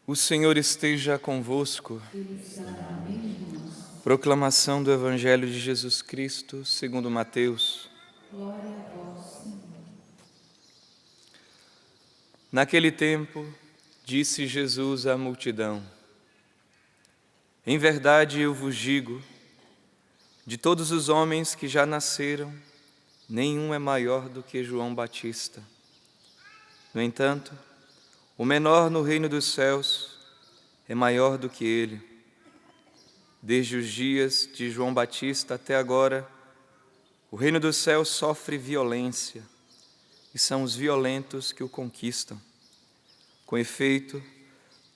O Senhor esteja convosco. Proclamação do Evangelho de Jesus Cristo, segundo Mateus. Naquele tempo, disse Jesus à multidão: Em verdade eu vos digo, de todos os homens que já nasceram, nenhum é maior do que João Batista. No entanto, o menor no reino dos céus é maior do que ele. Desde os dias de João Batista até agora, o reino dos céus sofre violência, e são os violentos que o conquistam. Com efeito,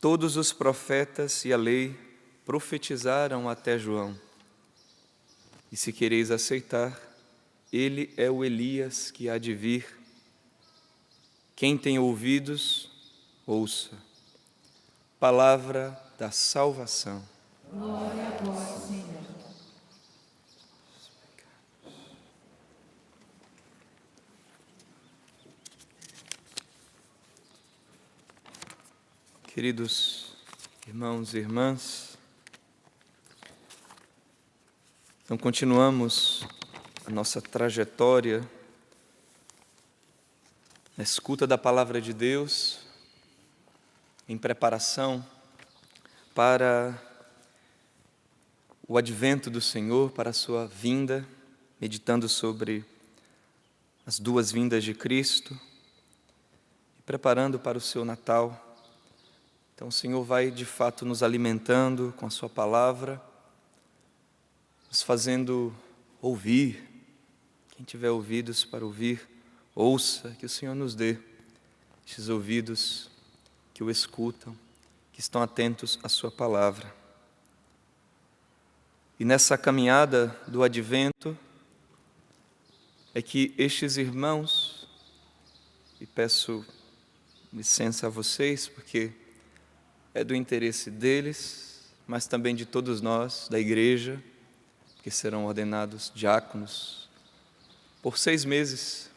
todos os profetas e a lei profetizaram até João. E se quereis aceitar, ele é o Elias que há de vir. Quem tem ouvidos, ouça. Palavra da salvação. Glória a vós, Senhor. Queridos irmãos e irmãs, então continuamos a nossa trajetória na escuta da Palavra de Deus, em preparação para o advento do Senhor, para a sua vinda, meditando sobre as duas vindas de Cristo e preparando para o seu Natal. Então o Senhor vai de fato nos alimentando com a sua palavra, nos fazendo ouvir. Quem tiver ouvidos para ouvir, ouça, que o Senhor nos dê estes ouvidos que o escutam, que estão atentos à sua palavra. E nessa caminhada do advento é que estes irmãos, e peço licença a vocês, porque é do interesse deles, mas também de todos nós, da igreja, que serão ordenados diáconos por 6 meses,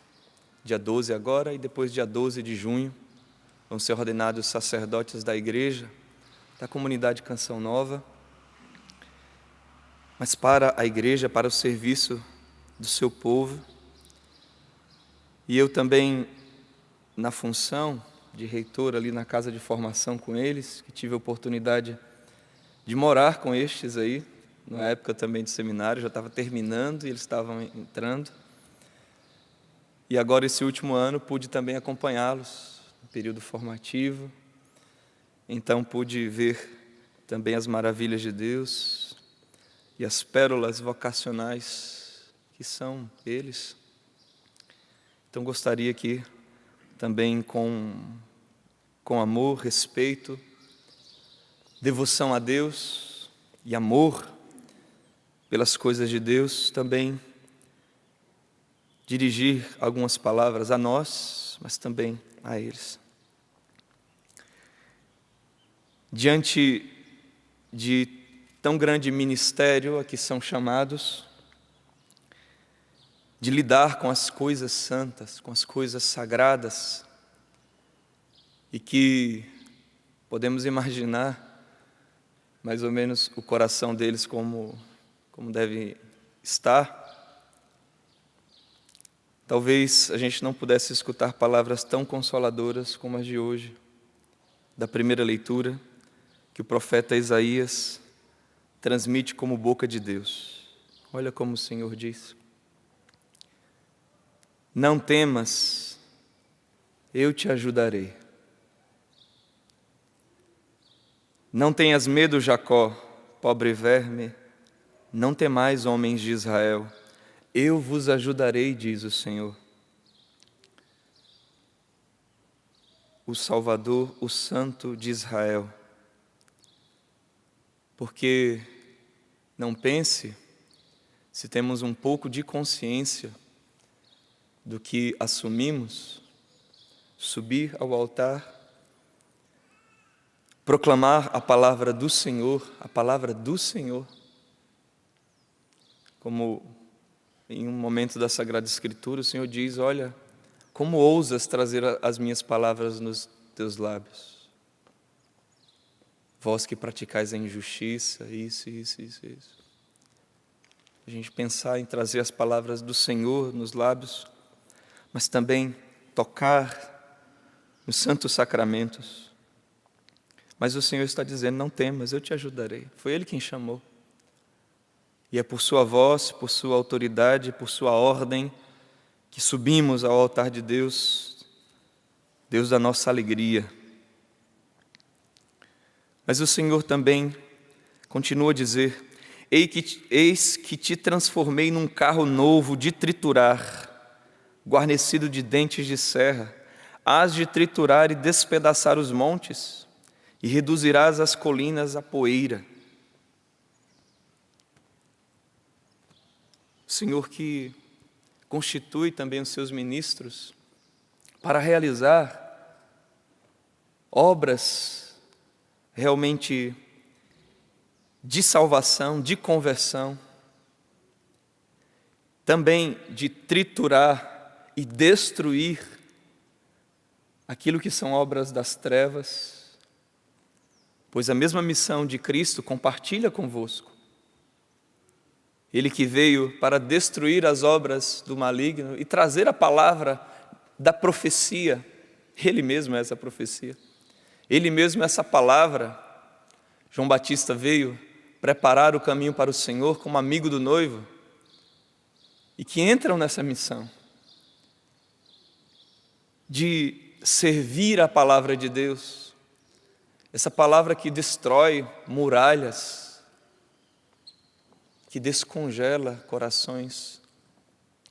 dia 12 agora e depois dia 12 de junho, vão ser ordenados sacerdotes da igreja, da comunidade Canção Nova, mas para a igreja, para o serviço do seu povo. E eu também, na função de reitor ali na casa de formação com eles, que tive a oportunidade de morar com estes aí, na época também de seminário, já estava terminando e eles estavam entrando. E agora, esse último ano, pude também acompanhá-los no período formativo. Então, pude ver também as maravilhas de Deus e as pérolas vocacionais que são eles. Então, gostaria que também com amor, respeito, devoção a Deus e amor pelas coisas de Deus, também dirigir algumas palavras a nós, mas também a eles. Diante de tão grande ministério a que são chamados, de lidar com as coisas santas, com as coisas sagradas, e que podemos imaginar mais ou menos o coração deles como deve estar. Talvez a gente não pudesse escutar palavras tão consoladoras como as de hoje, da primeira leitura, que o profeta Isaías transmite como boca de Deus. Olha como o Senhor diz: Não temas, eu te ajudarei. Não tenhas medo, Jacó, pobre verme, não temais, homens de Israel, eu vos ajudarei, diz o Senhor. O Salvador, o Santo de Israel. Porque não pense, se temos um pouco de consciência do que assumimos, subir ao altar, proclamar a palavra do Senhor, como em um momento da Sagrada Escritura o Senhor diz: olha, como ousas trazer as minhas palavras nos teus lábios? Vós que praticais a injustiça, isso. A gente pensar em trazer as palavras do Senhor nos lábios, mas também tocar nos santos sacramentos. Mas o Senhor está dizendo, não temas, eu te ajudarei. Foi Ele quem chamou. E é por sua voz, por sua autoridade, por sua ordem, que subimos ao altar de Deus, Deus da nossa alegria. Mas o Senhor também continua a dizer, eis que te transformei num carro novo de triturar, guarnecido de dentes de serra, hás de triturar e despedaçar os montes, e reduzirás as colinas a poeira. O Senhor que constitui também os seus ministros para realizar obras realmente de salvação, de conversão, também de triturar e destruir aquilo que são obras das trevas, pois a mesma missão de Cristo compartilha convosco. Ele que veio para destruir as obras do maligno e trazer a palavra da profecia, Ele mesmo é essa profecia. Ele mesmo, essa palavra, João Batista veio preparar o caminho para o Senhor como amigo do noivo, e que entram nessa missão de servir a palavra de Deus, essa palavra que destrói muralhas, que descongela corações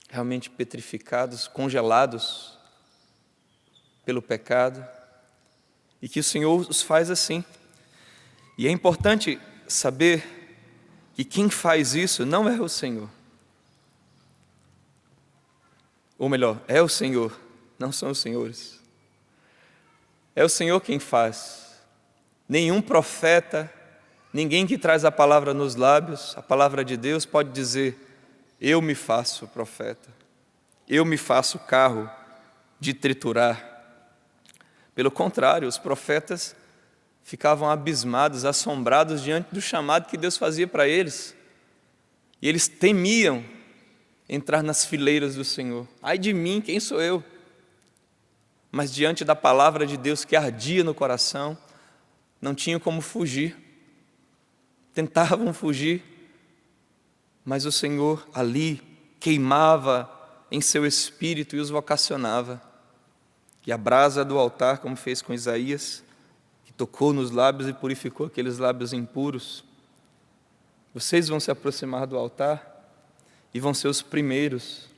realmente petrificados, congelados pelo pecado, e que o Senhor os faz assim. E é importante saber que quem faz isso não é o Senhor. Ou melhor, é o Senhor, não são os senhores. É o Senhor quem faz. Nenhum profeta, ninguém que traz a palavra nos lábios, a palavra de Deus, pode dizer, eu me faço profeta, eu me faço carro de triturar. Pelo contrário, os profetas ficavam abismados, assombrados diante do chamado que Deus fazia para eles. E eles temiam entrar nas fileiras do Senhor. Ai de mim, quem sou eu? Mas diante da palavra de Deus que ardia no coração, não tinham como fugir. Tentavam fugir, mas o Senhor ali queimava em seu espírito e os vocacionava. E a brasa do altar, como fez com Isaías, que tocou nos lábios e purificou aqueles lábios impuros. Vocês vão se aproximar do altar e vão ser os primeiros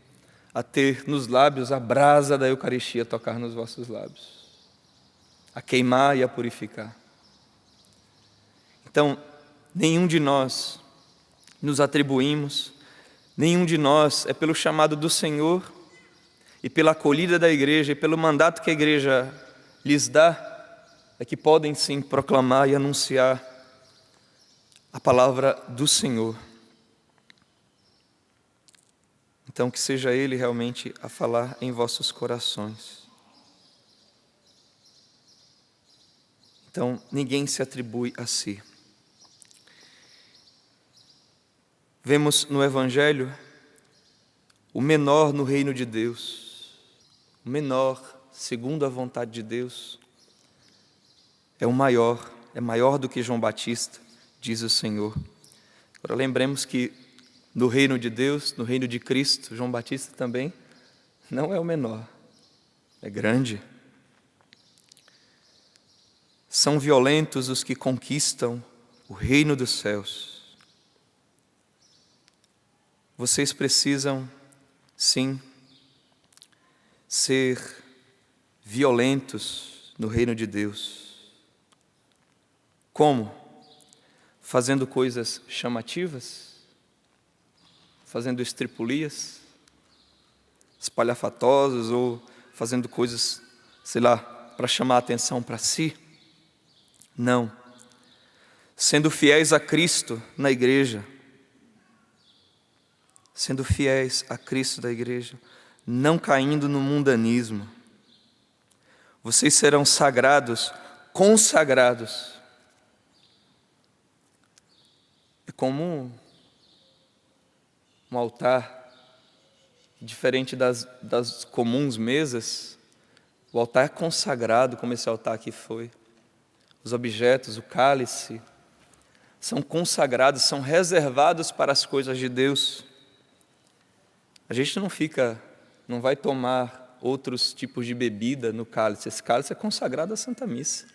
a ter nos lábios a brasa da Eucaristia tocar nos vossos lábios, a queimar e a purificar. Então, nenhum de nós nos atribuímos, nenhum de nós é pelo chamado do Senhor e pela acolhida da igreja e pelo mandato que a igreja lhes dá, é que podem sim proclamar e anunciar a palavra do Senhor. Então que seja Ele realmente a falar em vossos corações. Então ninguém se atribui a si. Vemos no Evangelho o menor no reino de Deus, o menor, segundo a vontade de Deus, é o maior, é maior do que João Batista, diz o Senhor. Agora lembremos que no reino de Deus, no reino de Cristo, João Batista também não é o menor, é grande. São violentos os que conquistam o reino dos céus. Vocês precisam, sim, ser violentos no reino de Deus. Como? Fazendo coisas chamativas? Fazendo estripulias? Espalhafatosas ou fazendo coisas, sei lá, para chamar a atenção para si? Não. Sendo fiéis a Cristo na igreja. Sendo fiéis a Cristo da igreja, não caindo no mundanismo. Vocês serão sagrados, consagrados, como um altar, diferente das comuns mesas. O altar é consagrado, como esse altar aqui foi. Os objetos, o cálice, são consagrados, são reservados para as coisas de Deus. A gente não vai tomar outros tipos de bebida no cálice. Esse cálice é consagrado à Santa Missa.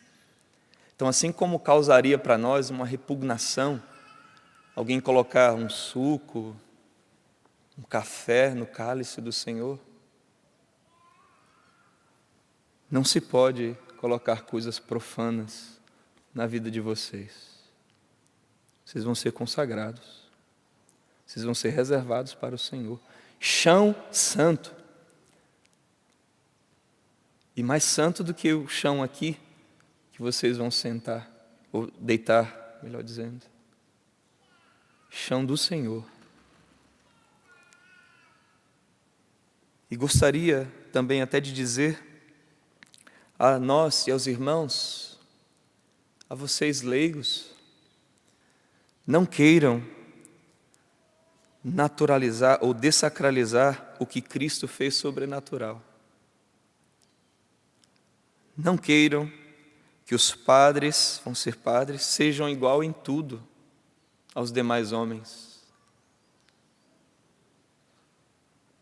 Então, assim como causaria para nós uma repugnação alguém colocar um suco, um café no cálice do Senhor, não se pode colocar coisas profanas na vida de vocês. Vocês vão ser consagrados. Vocês vão ser reservados para o Senhor. Chão santo. E mais santo do que o chão aqui, que vocês vão sentar, ou deitar, melhor dizendo. Chão do Senhor. E gostaria também até de dizer a nós e aos irmãos, a vocês leigos, não queiram naturalizar ou dessacralizar o que Cristo fez sobrenatural. Não queiram que os padres, vão ser padres, sejam igual em tudo aos demais homens.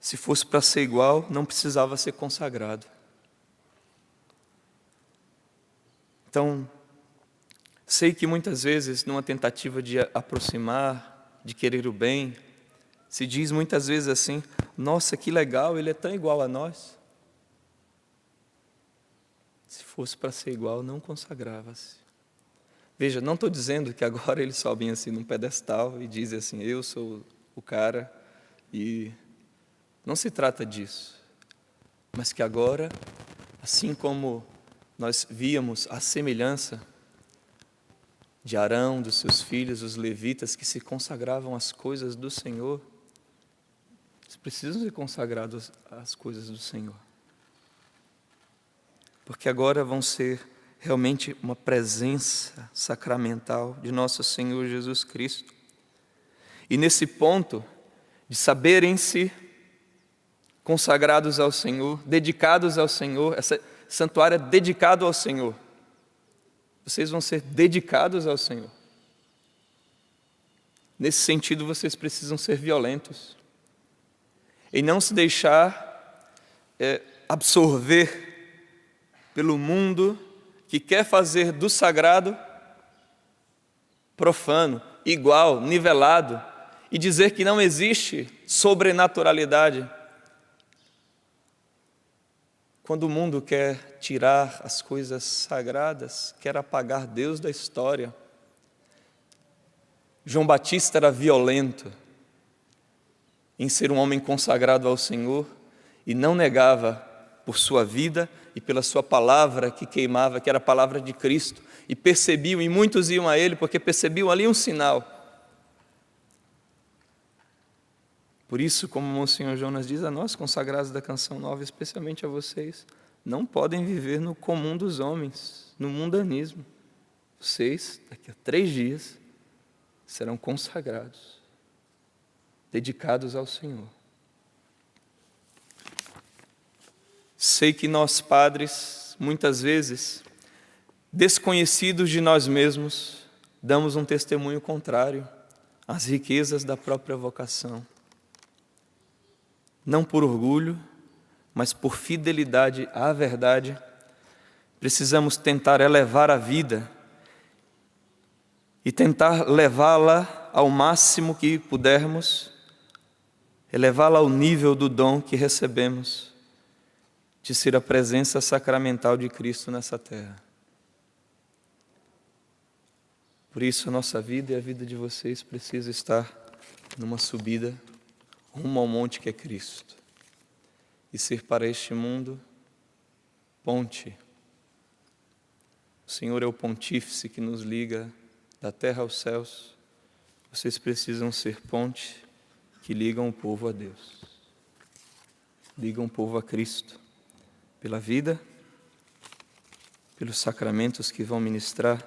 Se fosse para ser igual, não precisava ser consagrado. Então, sei que muitas vezes, numa tentativa de aproximar, de querer o bem, se diz muitas vezes assim: nossa, que legal, ele é tão igual a nós. Se fosse para ser igual, não consagrava-se. Veja, não estou dizendo que agora eles sobem assim num pedestal e dizem assim: eu sou o cara, e não se trata disso. Mas que agora, assim como nós víamos a semelhança de Arão, dos seus filhos, os levitas, que se consagravam às coisas do Senhor, eles precisam ser consagrados às coisas do Senhor. Porque agora vão ser realmente uma presença sacramental de nosso Senhor Jesus Cristo. E nesse ponto de saberem-se consagrados ao Senhor, dedicados ao Senhor, esse santuário é dedicado ao Senhor. Vocês vão ser dedicados ao Senhor. Nesse sentido, vocês precisam ser violentos. E não se deixar absorver pelo mundo que quer fazer do sagrado profano, igual, nivelado, e dizer que não existe sobrenaturalidade. Quando o mundo quer tirar as coisas sagradas, quer apagar Deus da história. João Batista era violento em ser um homem consagrado ao Senhor e não negava por sua vida e pela sua palavra que queimava, que era a palavra de Cristo. E percebiam, e muitos iam a ele porque percebiam ali um sinal. Por isso, como o Monsenhor Jonas diz a nós, consagrados da Canção Nova, especialmente a vocês, não podem viver no comum dos homens, no mundanismo. Vocês, daqui a 3 dias, serão consagrados, dedicados ao Senhor. Sei que nós, padres, muitas vezes, desconhecidos de nós mesmos, damos um testemunho contrário às riquezas da própria vocação. Não por orgulho, mas por fidelidade à verdade, precisamos tentar elevar a vida e tentar levá-la ao máximo que pudermos, elevá-la ao nível do dom que recebemos, de ser a presença sacramental de Cristo nessa terra. Por isso a nossa vida e a vida de vocês precisa estar numa subida rumo ao monte que é Cristo, e ser para este mundo ponte. O Senhor é o pontífice que nos liga da terra aos céus. Vocês precisam ser ponte que ligam o povo a Deus, ligam o povo a Cristo, pela vida, pelos sacramentos que vão ministrar,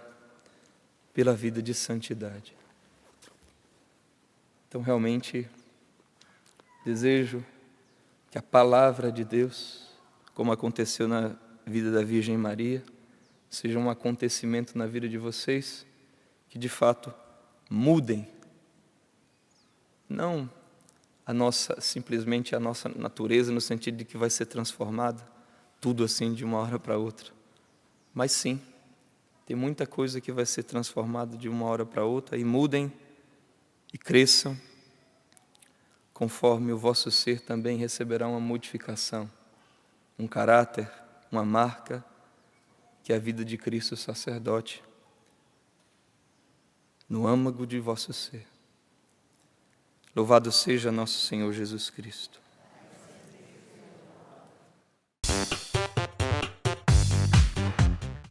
pela vida de santidade. Então, realmente, desejo que a palavra de Deus, como aconteceu na vida da Virgem Maria, seja um acontecimento na vida de vocês que, de fato, mudem, não simplesmente a nossa natureza, no sentido de que vai ser transformada, tudo assim de uma hora para outra, mas sim, tem muita coisa que vai ser transformada de uma hora para outra, e mudem e cresçam, conforme o vosso ser também receberá uma modificação, um caráter, uma marca, que é a vida de Cristo sacerdote, no âmago de vosso ser. Louvado seja nosso Senhor Jesus Cristo.